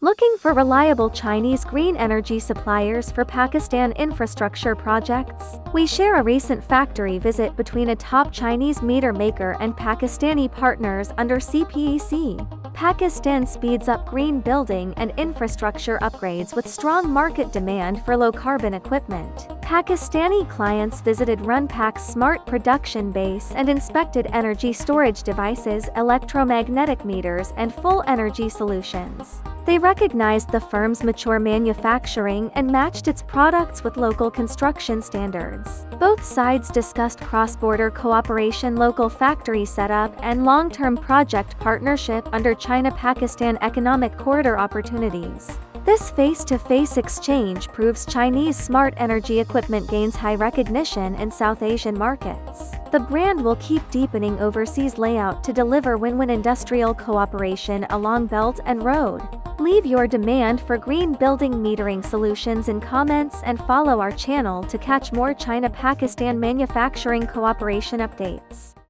Looking for reliable Chinese green energy suppliers for Pakistan infrastructure projects? We share a recent factory visit between a top Chinese meter maker and Pakistani partners under CPEC. Pakistan speeds up green building and infrastructure upgrades with strong market demand for low-carbon equipment. Pakistani clients visited Runpaq's smart production base and inspected energy storage devices, electromagnetic meters, and full energy solutions. They recognized the firm's mature manufacturing and matched its products with local construction standards. Both sides discussed cross-border cooperation, local factory setup, and long-term project partnership under China-Pakistan economic corridor opportunities. This face-to-face exchange proves Chinese smart energy equipment gains high recognition in South Asian markets. The brand will keep deepening overseas layout to deliver win-win industrial cooperation along Belt and Road. Leave your demand for green building metering solutions in comments and follow our channel to catch more China-Pakistan manufacturing cooperation updates.